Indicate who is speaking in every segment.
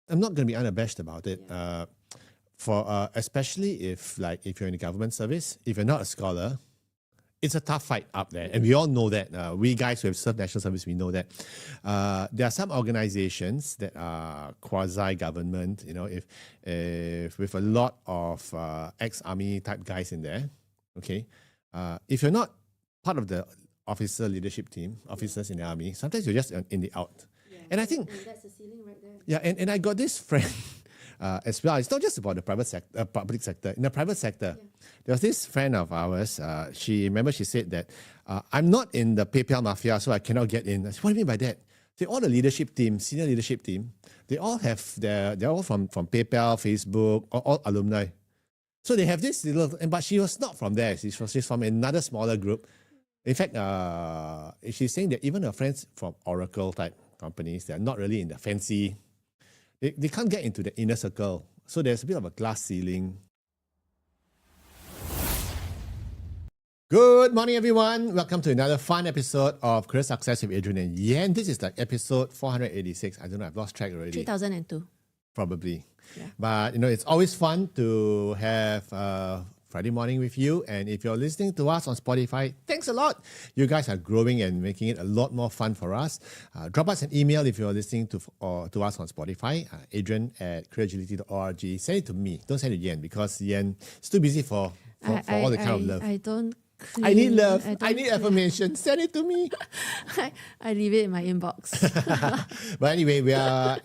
Speaker 1: I'm not going to be unabashed about it. For especially if you're in the government service, if you're not a scholar, it's a tough fight up there, and we all know that. We guys who have served national service, we know that. There are some organizations that are quasi-government, if with a lot of ex-army type guys in there, okay? If you're not part of the officers in the army, sometimes you're just in the out.
Speaker 2: Yeah.
Speaker 1: And I think...
Speaker 2: And that's the ceiling right there.
Speaker 1: Yeah, and I got this friend... as well. It's not just about the public sector. In the private sector, there was this friend of ours. She said that I'm not in the PayPal mafia, so I cannot get in. I said, what do you mean by that? All the leadership team, senior leadership team, they're all from PayPal, Facebook, all alumni. So they have this little, but she was not from there. She's from another smaller group. In fact, she's saying that even her friends from Oracle type companies, they're not really in the fancy. They can't get into the inner circle. So there's a bit of a glass ceiling. Good morning, everyone. Welcome to another fun episode of Career Success with Adrian and Yan. This is like episode 486. I don't know, I've lost track already.
Speaker 2: 3002.
Speaker 1: Probably.
Speaker 2: Yeah.
Speaker 1: But, it's always fun to have Friday morning with you. And if you're listening to us on Spotify, thanks a lot. You guys are growing and making it a lot more fun for us. Drop us an email if you're listening to us on Spotify, adrian@careeragility.org. Send it to me. Don't send it to Yan because Yan is too busy for all the kind of love.
Speaker 2: I don't...
Speaker 1: I need love. I need affirmation. Send it to me.
Speaker 2: I leave it in my inbox.
Speaker 1: But anyway, we are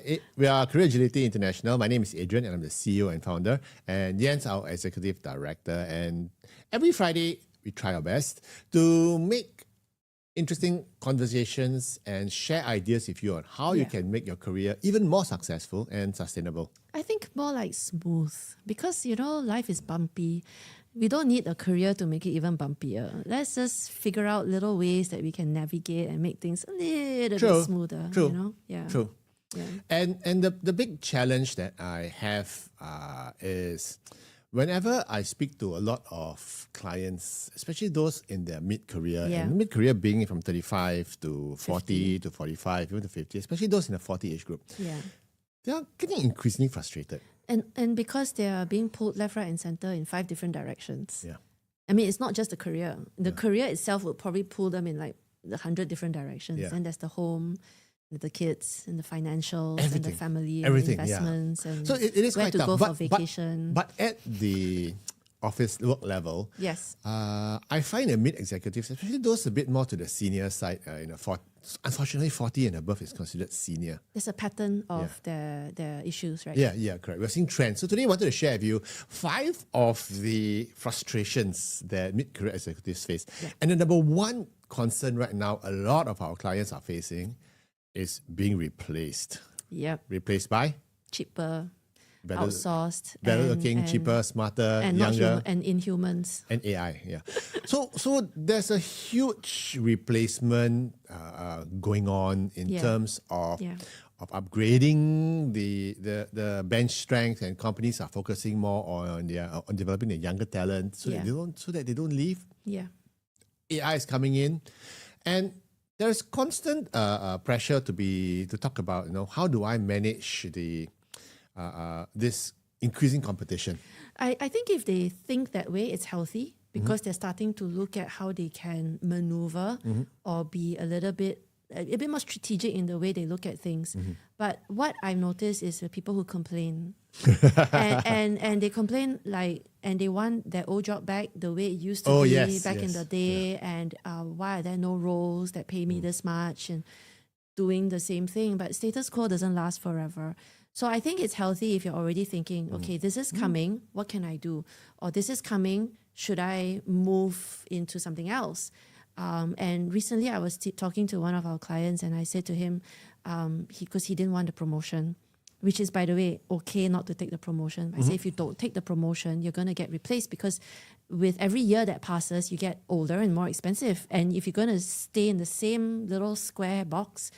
Speaker 1: Career Agility International. My name is Adrian and I'm the CEO and founder. And Yan's our executive director. And every Friday, we try our best to make interesting conversations and share ideas with you on how you can make your career even more successful and sustainable.
Speaker 2: I think more like smooth because, life is bumpy. We don't need a career to make it even bumpier. Let's just figure out little ways that we can navigate and make things a little bit smoother.
Speaker 1: True.
Speaker 2: Yeah.
Speaker 1: True.
Speaker 2: Yeah.
Speaker 1: And the big challenge that I have is whenever I speak to a lot of clients, especially those in their mid-career, and mid-career being from 35 to 40 to 45, even to 50, especially those in the 40 age group, they are getting increasingly frustrated.
Speaker 2: And because they are being pulled left, right, and center in 5 different directions.
Speaker 1: Yeah.
Speaker 2: I mean, it's not just the career. The career itself will probably pull them in like 100 different directions.
Speaker 1: Yeah.
Speaker 2: And there's the home, the kids, and the financials, and the family,
Speaker 1: everything,
Speaker 2: and the investments, and
Speaker 1: so it is
Speaker 2: where
Speaker 1: quite
Speaker 2: to
Speaker 1: tough.
Speaker 2: go for vacation.
Speaker 1: But at the office work level,
Speaker 2: yes,
Speaker 1: I find the mid-executives, especially those a bit more to the senior side, unfortunately 40 and above is considered senior.
Speaker 2: There's a pattern of the issues, right?
Speaker 1: Yeah, correct. We're seeing trends. So today I wanted to share with you 5 of the frustrations that mid-career executives face. Yeah. And the number one concern right now a lot of our clients are facing is being replaced.
Speaker 2: Yep.
Speaker 1: Replaced by?
Speaker 2: Cheaper,
Speaker 1: better,
Speaker 2: outsourced,
Speaker 1: better looking, cheaper, smarter,
Speaker 2: and
Speaker 1: younger,
Speaker 2: and inhumans,
Speaker 1: and AI. Yeah. So there's a huge replacement going on in terms of upgrading the bench strength, and companies are focusing more on developing the younger talent so that they don't leave. Yeah. AI is coming in, and there's constant pressure to talk about how do I manage this increasing competition.
Speaker 2: I think if they think that way, it's healthy because they're starting to look at how they can maneuver or be a bit more strategic in the way they look at things. But what I've noticed is the people who complain and they complain and they want their old job back the way it used to be back in the day. And why are there no roles that pay me this much and doing the same thing? But status quo doesn't last forever. So I think it's healthy if you're already thinking, okay, this is coming, what can I do? Or this is coming, should I move into something else? And recently I was talking to one of our clients and I said to him, because he didn't want the promotion, which is, by the way, okay not to take the promotion. I say if you don't take the promotion, you're going to get replaced because with every year that passes, you get older and more expensive. And if you're going to stay in the same little square box,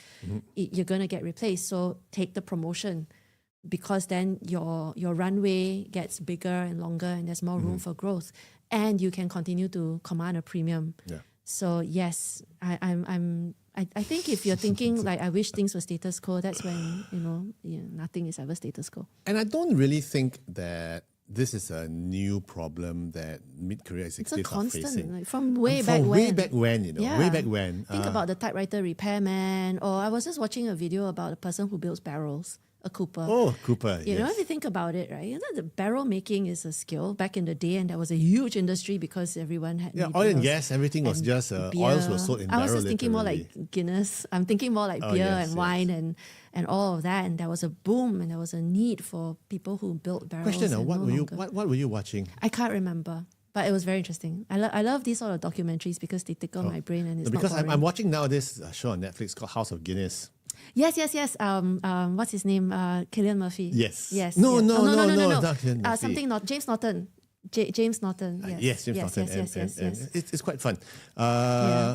Speaker 2: you're going to get replaced. So take the promotion because then your runway gets bigger and longer and there's more room for growth. And you can continue to command a premium. Yeah. So yes, I think if you're thinking like I wish things were status quo, that's when nothing is ever status quo.
Speaker 1: And I don't really think that this is a new problem that mid-career executives are facing.
Speaker 2: It's a constant, like, from way back when.
Speaker 1: Way back when.
Speaker 2: Think about the typewriter repairman, or I was just watching a video about a person who builds barrels. A cooper.
Speaker 1: Oh, cooper.
Speaker 2: You know, if you think about it, right? The barrel making is a skill back in the day, and that was a huge industry because everyone had.
Speaker 1: Yeah, oil and gas, everything was just oils were sold in barrels.
Speaker 2: I was just thinking more like Guinness. I'm thinking more like beer and wine and all of that. And there was a boom, and there was a need for people who built barrels.
Speaker 1: Question: What were you watching?
Speaker 2: I can't remember. But it was very interesting. I love these sort of documentaries because they tickle my brain and it's
Speaker 1: because
Speaker 2: not boring.
Speaker 1: I'm watching now this show on Netflix called House of Guinness.
Speaker 2: Yes. What's his name? Cillian Murphy.
Speaker 1: Yes.
Speaker 2: No.
Speaker 1: Not Cillian Murphy.
Speaker 2: Something not James Norton. James Norton. Yes.
Speaker 1: James Norton.
Speaker 2: Yes.
Speaker 1: It's quite fun.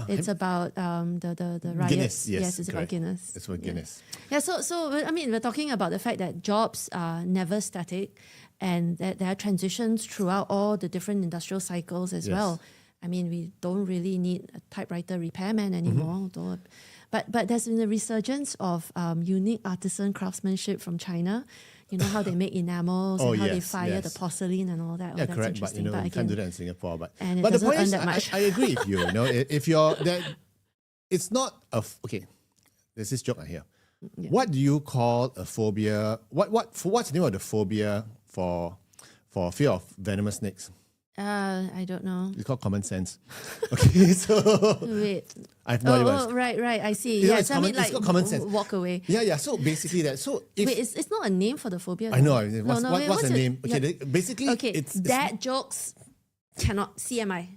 Speaker 2: It's about the riots.
Speaker 1: Guinness. Yes,
Speaker 2: it's about Guinness.
Speaker 1: It's about Guinness.
Speaker 2: Yeah. So I mean, we're talking about the fact that jobs are never static, and that there are transitions throughout all the different industrial cycles as well. I mean, we don't really need a typewriter repairman anymore. But there's been a resurgence of unique artisan craftsmanship from China. You know how they make enamels and how they fire the porcelain and all that.
Speaker 1: Yeah,
Speaker 2: that's
Speaker 1: correct. But
Speaker 2: interesting.
Speaker 1: you can't do that in Singapore. But
Speaker 2: and
Speaker 1: the point is,
Speaker 2: much.
Speaker 1: I agree with you. If you're that, it's not okay. There's this joke I hear. Yeah. What do you call a phobia? What's the name of the phobia for fear of venomous snakes?
Speaker 2: I don't know.
Speaker 1: It's called common sense. Okay, so
Speaker 2: wait.
Speaker 1: I have no idea.
Speaker 2: Oh, right. I see.
Speaker 1: It's called common sense.
Speaker 2: Walk away.
Speaker 1: Yeah. So basically that. So if,
Speaker 2: wait, it's not a name for the phobia.
Speaker 1: I know. What's the name? Okay, basically,
Speaker 2: it's dad jokes cannot CMI.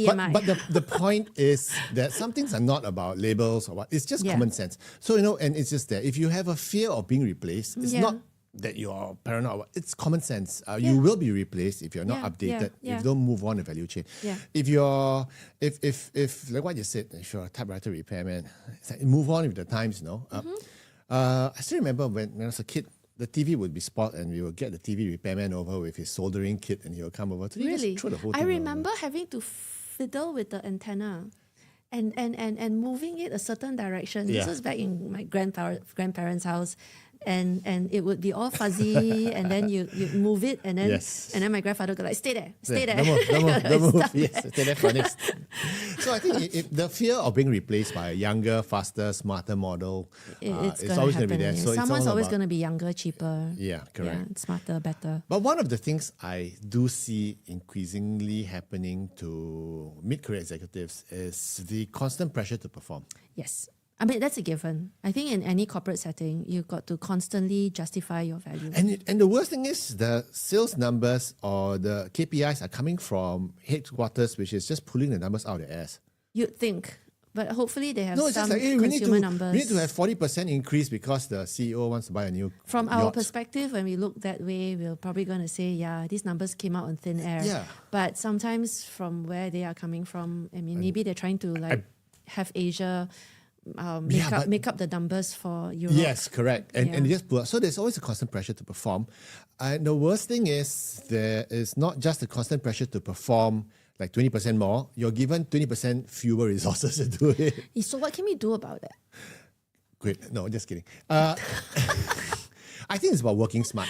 Speaker 1: But the point is that some things are not about labels or what. It's just common sense. So and it's just that if you have a fear of being replaced, it's not that you're paranoid. It's common sense. You will be replaced if you're not updated. If you don't move on the value chain. If you're, if like what you said, if you're a typewriter repairman, it's like move on with the times. I still remember when I was a kid, the TV would be spoiled, and we would get the TV repairman over with his soldering kit, and he would come over. So
Speaker 2: really,
Speaker 1: just throw the whole thing
Speaker 2: I remember
Speaker 1: over.
Speaker 2: having to fiddle with the antenna. And moving it a certain direction. This was back in my grandparents' house. And it would be all fuzzy, and then you move it, and then my grandfather would go like, stay there.
Speaker 1: Don't move. Yes, stay there for this. So I think if the fear of being replaced by a younger, faster, smarter model, it's always going to be there. So
Speaker 2: someone's always going to be younger, cheaper.
Speaker 1: Yeah, correct.
Speaker 2: Smarter, better.
Speaker 1: But one of the things I do see increasingly happening to mid-career executives is the constant pressure to perform.
Speaker 2: Yes. I mean, that's a given. I think in any corporate setting, you've got to constantly justify your value.
Speaker 1: And the worst thing is the sales numbers or the KPIs are coming from headquarters, which is just pulling the numbers out of their ass.
Speaker 2: You'd think. But hopefully they have some
Speaker 1: it's just like,
Speaker 2: consumer numbers.
Speaker 1: We need to have 40% increase because the CEO wants to buy a new
Speaker 2: From
Speaker 1: yacht.
Speaker 2: our perspective, when we look that way, we're probably going to say, these numbers came out on thin air.
Speaker 1: Yeah.
Speaker 2: But sometimes from where they are coming from, I mean, maybe they're trying to have Asia... make up the numbers for Europe.
Speaker 1: Yes, correct. And just pull up. So there's always a constant pressure to perform. And the worst thing is there is not just a constant pressure to perform like 20% more. You're given 20% fewer resources to do it.
Speaker 2: So what can we do about that?
Speaker 1: Great. No, just kidding. I think it's about working smart.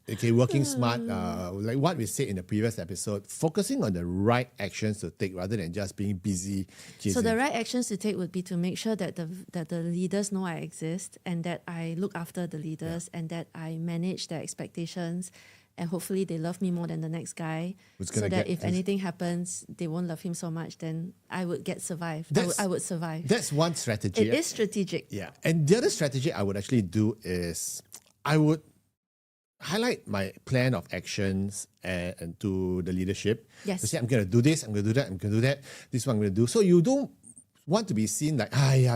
Speaker 1: Okay, working smart, like what we said in the previous episode, focusing on the right actions to take rather than just being busy chasing.
Speaker 2: So the right actions to take would be to make sure that the leaders know I exist, and that I look after the leaders, and that I manage their expectations, and hopefully they love me more than the next guy, so that if anything happens, they won't love him so much, then I would survive. I would survive.
Speaker 1: That's one strategy.
Speaker 2: It is strategic.
Speaker 1: Yeah. And the other strategy I would actually do is I would highlight my plan of actions and to the leadership.
Speaker 2: Yes.
Speaker 1: To say, I'm going to do this, I'm going to do that, I'm going to do that, this is what I'm going to do. So you don't want to be seen like,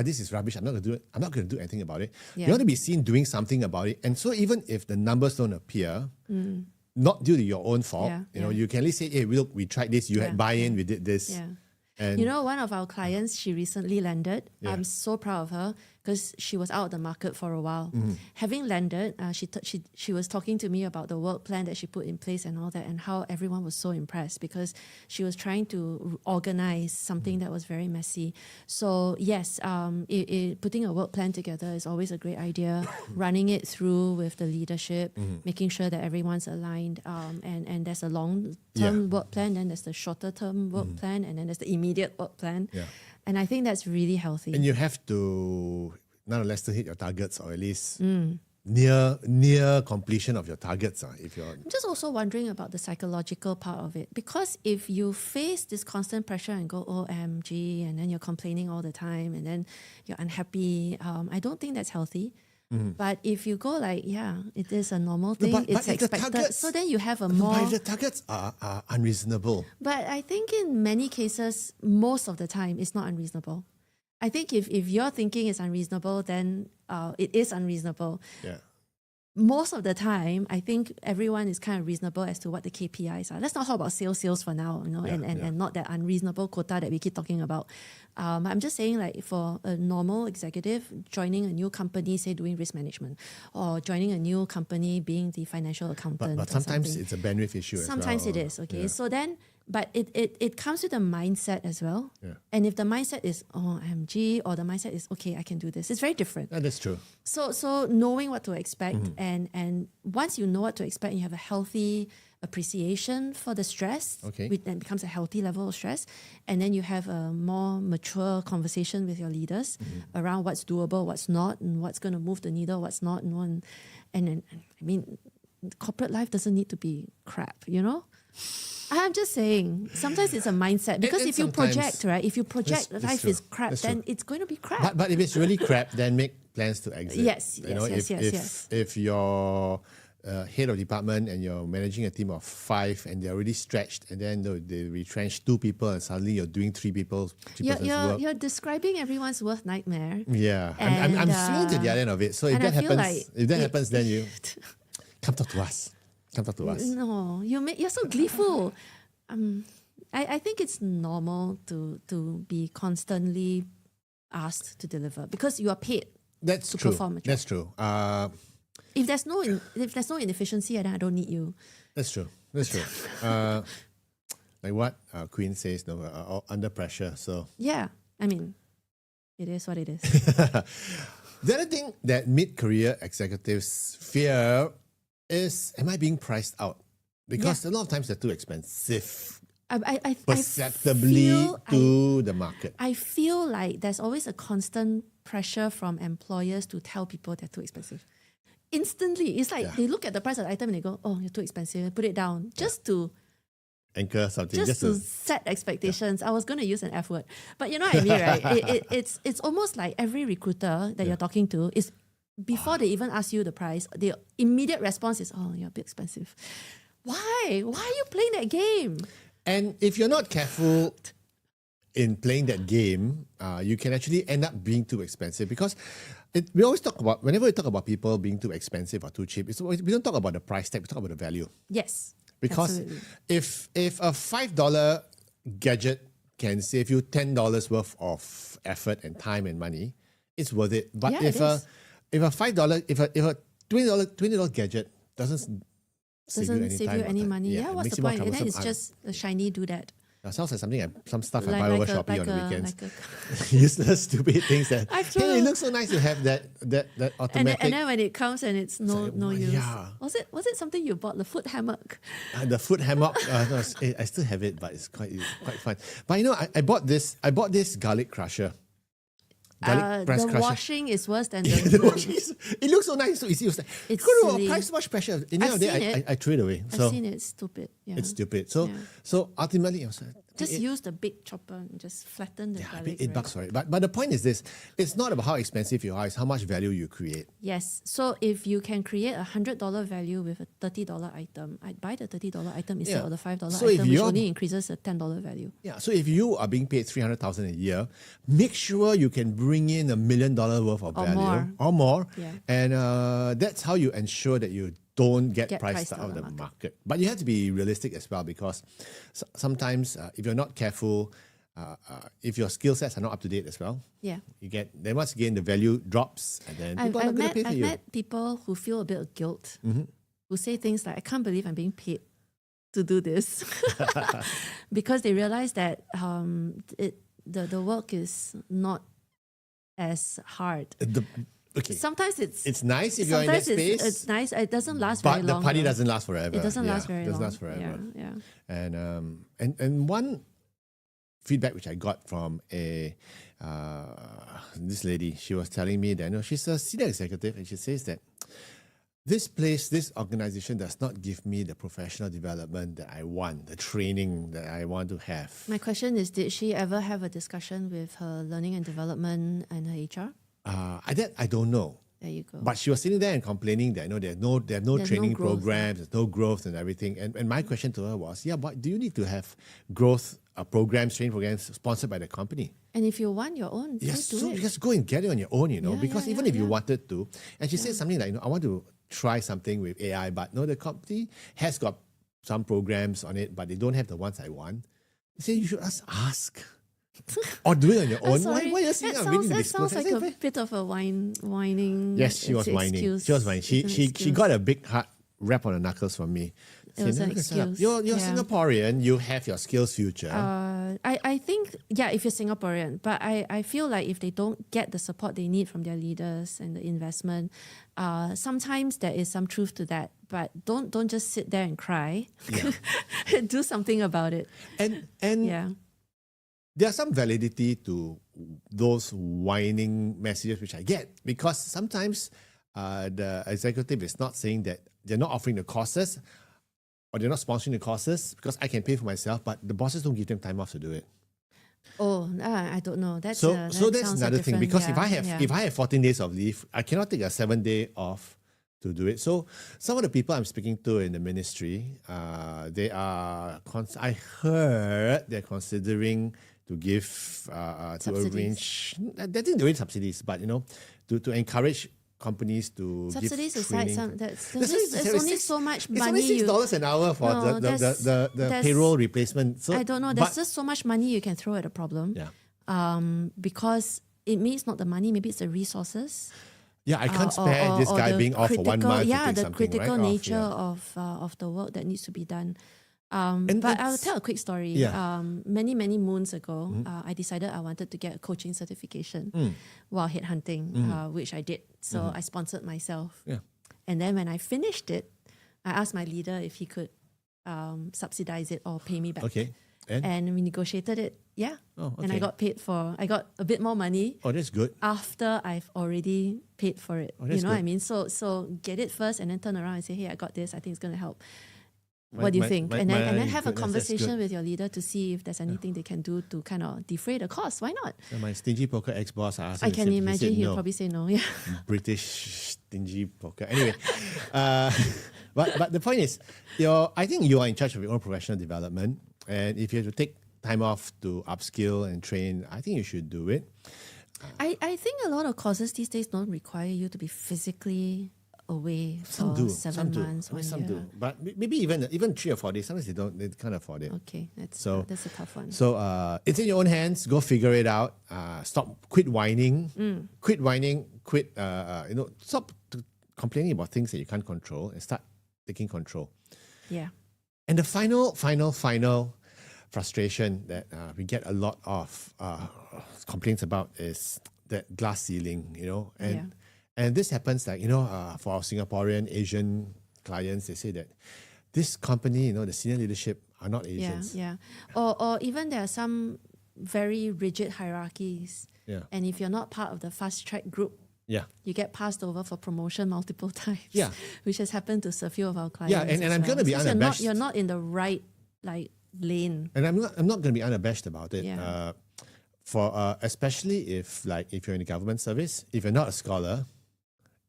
Speaker 1: this is rubbish, I'm not going to do it. I'm not going to do anything about it. Yeah. You want to be seen doing something about it. And so even if the numbers don't appear, not due to your own fault, you can at least say, hey, look, we tried this, you had buy-in, we did this.
Speaker 2: Yeah.
Speaker 1: And
Speaker 2: one of our clients, she recently landed. I'm so proud of her. because she was out of the market for a while. Having landed, she was talking to me about the work plan that she put in place and all that, and how everyone was so impressed because she was trying to organize something that was very messy. So yes, putting a work plan together is always a great idea. Running it through with the leadership, making sure that everyone's aligned, and there's a long-term work plan, then there's the shorter-term work plan, and then there's the immediate work plan.
Speaker 1: Yeah.
Speaker 2: And I think that's really healthy.
Speaker 1: And you have to nonetheless to hit your targets, or at least near completion of your targets. If you're
Speaker 2: I'm just also wondering about the psychological part of it, because if you face this constant pressure and go OMG, and then you're complaining all the time, and then you're unhappy, I don't think that's healthy. But if you go like, it is a normal thing, it's expected. So then you have a more...
Speaker 1: But if the targets are unreasonable.
Speaker 2: But I think in many cases, most of the time, it's not unreasonable. I think if your thinking is unreasonable, then it is unreasonable.
Speaker 1: Yeah.
Speaker 2: Most of the time, I think everyone is kind of reasonable as to what the KPIs are. Let's not talk about sales for now, and not that unreasonable quota that we keep talking about. I'm just saying, like, for a normal executive joining a new company, say doing risk management, or joining a new company being the financial accountant.
Speaker 1: But sometimes it's a bandwidth issue
Speaker 2: Sometimes it is, okay? Yeah. So then, but it comes with a mindset as well.
Speaker 1: Yeah.
Speaker 2: And if the mindset is, OMG, or the mindset is, okay, I can do this, it's very different.
Speaker 1: That's true.
Speaker 2: So knowing what to expect, and once you know what to expect, you have a healthy appreciation for the stress, which then becomes a healthy level of stress, and then you have a more mature conversation with your leaders around what's doable, what's not, and what's going to move the needle, what's not, and then, I mean, corporate life doesn't need to be crap, I'm just saying, sometimes it's a mindset, because if you project, right? If you project life is crap, then it's going to be crap.
Speaker 1: But if it's really crap, then make plans to exit.
Speaker 2: Yes.
Speaker 1: If you're head of department and you're managing a team of 5 and they're already stretched, and then they retrench 2 people, and suddenly you're doing 3 people's work. You're
Speaker 2: describing everyone's worst nightmare.
Speaker 1: Yeah, I'm swinging to the other end of it. So if that happens, then you come talk to us. Come talk to us.
Speaker 2: No, you're so gleeful. I think it's normal to be constantly asked to deliver because you are paid to perform a job.
Speaker 1: That's true.
Speaker 2: If there's no inefficiency, then I don't need you.
Speaker 1: That's true. Like what Queen says, under pressure. So
Speaker 2: yeah, I mean, it is what it is.
Speaker 1: The other thing that mid-career executives fear is, am I being priced out? Because a lot of times they're too expensive. Perceptibly to the market.
Speaker 2: I feel like there's always a constant pressure from employers to tell people they're too expensive. Instantly, it's like they look at the price of the item and they go, "Oh, you're too expensive. Put it down." Just to
Speaker 1: anchor something,
Speaker 2: just to set expectations. I was going to use an F word, but you know what I mean, right? It's almost like every recruiter that you're talking to is, before they even ask you the price, the immediate response is, "Oh, you're a bit expensive." Why? Why are you playing that game?
Speaker 1: And if you're not careful in playing that game, you can actually end up being too expensive, because we always talk about, whenever we talk about people being too expensive or too cheap, we don't talk about the price tag, we talk about the value.
Speaker 2: Yes.
Speaker 1: Because
Speaker 2: absolutely.
Speaker 1: if a $5 gadget can save you $10 worth of effort and time and money, it's worth it. But if a $20 gadget doesn't save you any money.
Speaker 2: Yeah, what's the point? And then it's just a shiny doodad.
Speaker 1: Sounds like something some stuff I buy over Shopee on the weekends. Useless, stupid things that, hey, it looks so nice to have that automatic.
Speaker 2: And then when it comes and it's no use. Yeah. Was it something you bought? The foot hammock?
Speaker 1: The foot hammock. No, I still have it, but it's quite fun. But I bought this garlic crusher.
Speaker 2: The washing is worse than
Speaker 1: the washing. It looks so nice, so easy.
Speaker 2: It's silly.
Speaker 1: Apply so much pressure. In the end of the day, I threw it away.
Speaker 2: I've seen it. It's stupid. Yeah.
Speaker 1: It's stupid. So ultimately, I was like,
Speaker 2: just use the big chopper and just flatten the garlic.
Speaker 1: I paid $8 for it. But the point is this: it's not about how expensive you are; it's how much value you create.
Speaker 2: Yes. So if you can create $100 value with a $30 item, I'd buy the $30 item instead of the $5 item, which only increases a $10 value.
Speaker 1: Yeah. So if you are being paid $300,000 a year, make sure you can bring in $1 million worth of value or more.
Speaker 2: Yeah.
Speaker 1: And that's how you ensure that you don't get priced out of the market. But you have to be realistic as well, because sometimes if you're not careful, if your skill sets are not up to date as well,
Speaker 2: Yeah.
Speaker 1: then once again the value drops, and then people are not going to pay for
Speaker 2: I've
Speaker 1: you.
Speaker 2: met people who feel a bit of guilt, who say things like, I can't believe I'm being paid to do this. Because they realize that the work is not as hard.
Speaker 1: Okay.
Speaker 2: Sometimes it's
Speaker 1: nice if you're in that space.
Speaker 2: It's nice. It doesn't last
Speaker 1: but
Speaker 2: very long.
Speaker 1: the party
Speaker 2: though.
Speaker 1: doesn't last forever.
Speaker 2: It doesn't last very
Speaker 1: doesn't
Speaker 2: long.
Speaker 1: last forever.
Speaker 2: Yeah.
Speaker 1: And one feedback which I got from this lady, she was telling me that she's a senior executive, and she says that this organization does not give me the professional development that I want, the training that I want to have.
Speaker 2: My question is, did she ever have a discussion with her learning and development and her HR?
Speaker 1: I don't know.
Speaker 2: There you go.
Speaker 1: But she was sitting there and complaining that there are no training programs, there's no growth and everything. And my question to her was, but do you need to have growth programs, training programs sponsored by the company?
Speaker 2: And if you want your own,
Speaker 1: just go and get it on your own, because even if you wanted to, and she said something like, I want to try something with AI, but no, the company has got some programs on it, but they don't have the ones I want. They say you should ask. Or do it on your own. Why are you saying
Speaker 2: that sounds like a bit of a whining.
Speaker 1: Yes, she was whining. She was whining. She got a big hard rap on the knuckles from me.
Speaker 2: It was an excuse.
Speaker 1: You're Singaporean. You have your skills future.
Speaker 2: I think, if you're Singaporean, but I feel like if they don't get the support they need from their leaders and the investment, sometimes there is some truth to that. But don't just sit there and cry. Yeah. Do something about it.
Speaker 1: And there's some validity to those whining messages which I get, because sometimes the executive is not saying that they're not offering the courses or they're not sponsoring the courses because I can pay for myself, but the bosses don't give them time off to do it.
Speaker 2: Oh, I don't know. That's
Speaker 1: that's another thing, because if I have 14 days of leave, I cannot take a 7-day off to do it. So some of the people I'm speaking to in the ministry, I heard they're considering to give to arrange. I think there is subsidies, but to encourage companies to
Speaker 2: subsidies
Speaker 1: give training.
Speaker 2: Aside, there's only so much money.
Speaker 1: It's only $6 an hour for the payroll replacement. So
Speaker 2: I don't know. There's just so much money you can throw at a problem.
Speaker 1: Yeah.
Speaker 2: Because it may it's not the money, maybe it's the resources.
Speaker 1: Yeah, I can't spare this guy being off for 1 month.
Speaker 2: Yeah,
Speaker 1: to take
Speaker 2: the critical nature of the work that needs to be done. But I'll tell a quick story.
Speaker 1: Yeah.
Speaker 2: Many moons ago, I decided I wanted to get a coaching certification while headhunting, which I did. So I sponsored myself.
Speaker 1: Yeah.
Speaker 2: And then when I finished it, I asked my leader if he could subsidize it or pay me back.
Speaker 1: Okay.
Speaker 2: And we negotiated it. Yeah.
Speaker 1: Oh, okay.
Speaker 2: And I got a bit more money.
Speaker 1: Oh, that's good.
Speaker 2: After I've already paid for it.
Speaker 1: Oh, that's
Speaker 2: what I
Speaker 1: good.
Speaker 2: mean? So get it first and then turn around and say, hey, I got this. I think it's going to help. What do you think? And then have a conversation with your leader to see if there's anything they can do to kind of defray the cost. Why not?
Speaker 1: So my stingy poker ex-boss asked
Speaker 2: I can imagine he'll probably say no. Yeah.
Speaker 1: British stingy poker. Anyway, but the point is, I think you are in charge of your own professional development, and if you have to take time off to upskill and train, I think you should do it.
Speaker 2: I think a lot of courses these days don't require you to be physically away for 7 months.
Speaker 1: Some do, but maybe even 3 or 4 days. Sometimes they can't afford it.
Speaker 2: Okay, that's a tough one.
Speaker 1: So it's in your own hands. Go figure it out. Quit whining. Quit whining. Stop complaining about things that you can't control and start taking control.
Speaker 2: Yeah. And
Speaker 1: the final frustration that we get a lot of complaints about is that glass ceiling. And this happens for our Singaporean Asian clients. They say that this company, the senior leadership are not Asians.
Speaker 2: Yeah. Or even there are some very rigid hierarchies.
Speaker 1: Yeah.
Speaker 2: And if you're not part of the fast track group, you get passed over for promotion multiple times.
Speaker 1: Yeah.
Speaker 2: Which has happened to a few of our clients.
Speaker 1: Yeah, and I'm going to be unabashed.
Speaker 2: You're not in the right lane.
Speaker 1: And I'm not going to be unabashed about it.
Speaker 2: Yeah.
Speaker 1: Especially if you're in the government service, if you're not a scholar,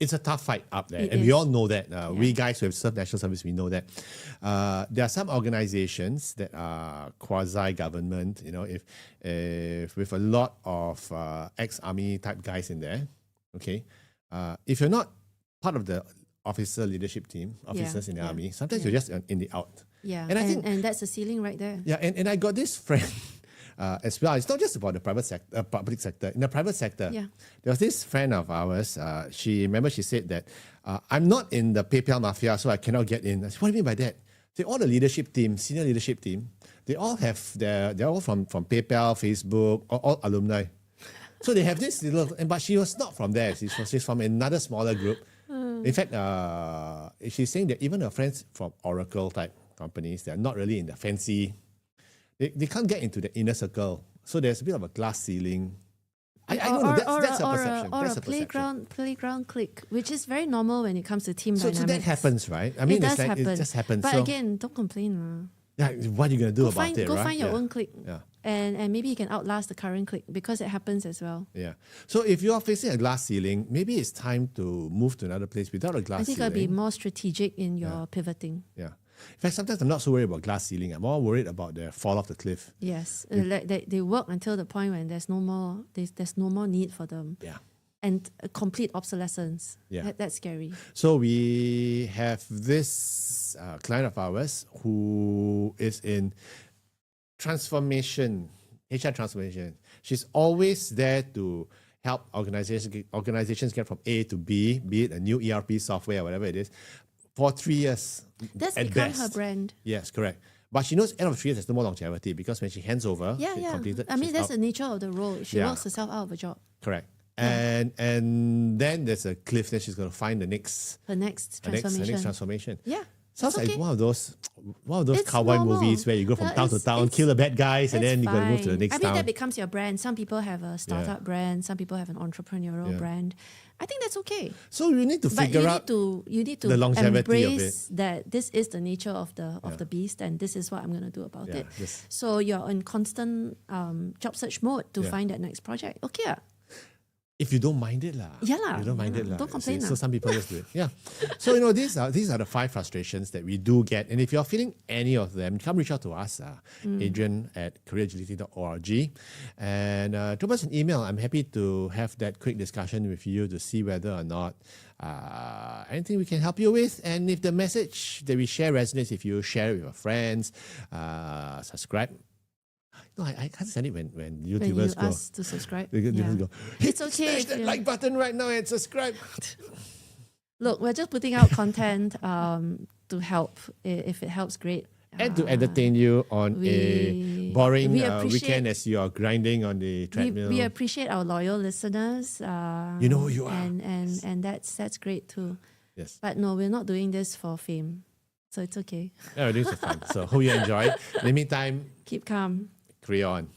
Speaker 1: it's a tough fight up there.
Speaker 2: We
Speaker 1: all know that. We guys who have served national service, we know that. There are some organizations that are quasi-government, if with a lot of ex-army type guys in there, okay? If you're not part of the officer leadership team, officers in the army, sometimes you're just in the out.
Speaker 2: Yeah,
Speaker 1: and I think
Speaker 2: that's the ceiling right there.
Speaker 1: Yeah, and I got this friend as well. It's not just about the public sector. In the private sector,
Speaker 2: Yeah.
Speaker 1: there was this friend of ours. She said that I'm not in the PayPal mafia, so I cannot get in. I said, what do you mean by that? All the leadership team, senior leadership team, they're all from PayPal, Facebook, all alumni. So they have this little, but she was not from there. She's from another smaller group. In fact, she's saying that even her friends from Oracle type companies, they're not really in the fancy. They can't get into the inner circle. So there's a bit of a glass ceiling. I don't know. That's a perception.
Speaker 2: Or
Speaker 1: that's
Speaker 2: a playground clique, which is very normal when it comes to team dynamics.
Speaker 1: So that happens, right? I mean, it just happens.
Speaker 2: But
Speaker 1: so,
Speaker 2: again, don't complain.
Speaker 1: Yeah, what are you going to do about it,
Speaker 2: Go
Speaker 1: right?
Speaker 2: find your own clique.
Speaker 1: Yeah.
Speaker 2: And maybe you can outlast the current clique because it happens as well.
Speaker 1: Yeah. So if you are facing a glass ceiling, maybe it's time to move to another place without a glass ceiling.
Speaker 2: I think I'll be more strategic in your pivoting.
Speaker 1: Yeah. In fact, sometimes I'm not so worried about glass ceiling. I'm more worried about the fall off the cliff.
Speaker 2: Yes. They work until the point when there's no more need for them.
Speaker 1: Yeah.
Speaker 2: And a complete obsolescence.
Speaker 1: Yeah.
Speaker 2: That's scary.
Speaker 1: So we have this client of ours who is in transformation, HR transformation. She's always there to help organizations get from A to B, be it a new ERP software or whatever it is, for 3 years.
Speaker 2: That's
Speaker 1: at
Speaker 2: become
Speaker 1: best.
Speaker 2: her brand.
Speaker 1: Yes, correct. But she knows end of 3 years there's no more longevity because when she hands over, completed.
Speaker 2: I mean, that's the nature of the role. She works herself out of a job.
Speaker 1: Correct. And then there's a cliff. Then she's going to find
Speaker 2: Her next
Speaker 1: her next transformation.
Speaker 2: Yeah.
Speaker 1: Sounds like
Speaker 2: okay.
Speaker 1: one of those
Speaker 2: It's
Speaker 1: cowboy
Speaker 2: normal.
Speaker 1: movies where you go from town to town, kill the bad guys, and then you got to move to the next
Speaker 2: I mean,
Speaker 1: town.
Speaker 2: that becomes your brand. Some people have a startup brand. Some people have an entrepreneurial brand. I think that's okay.
Speaker 1: So you need to figure out
Speaker 2: you need to
Speaker 1: the longevity
Speaker 2: embrace that this is the nature of the beast, and this is what I'm going to do about it.
Speaker 1: Yes.
Speaker 2: So you're in constant job search mode to find that next project. Okay.
Speaker 1: If you don't mind it,
Speaker 2: Yeah lah.
Speaker 1: You don't mind it,
Speaker 2: Don't complain.
Speaker 1: So some people just do it. Yeah. So these are the 5 frustrations that we do get, and if you're feeling any of them, come reach out to us, Adrian at careeragility.org, and drop us an email. I'm happy to have that quick discussion with you to see whether or not anything we can help you with, and if the message that we share resonates, if you share it with your friends, subscribe. No, I can't stand it when YouTubers
Speaker 2: go. Ask to subscribe.
Speaker 1: YouTubers go,
Speaker 2: it's okay.
Speaker 1: Smash that like button right now and subscribe.
Speaker 2: Look, we're just putting out content to help. If it helps, great.
Speaker 1: And to entertain you on a boring weekend as you are grinding on the treadmill.
Speaker 2: We appreciate our loyal listeners.
Speaker 1: You know who you are.
Speaker 2: And that's great too.
Speaker 1: Yes.
Speaker 2: But no, we're not doing this for fame. So it's okay.
Speaker 1: Yeah, we're doing so fun. So hope you enjoy. In the meantime,
Speaker 2: keep calm.
Speaker 1: carry on.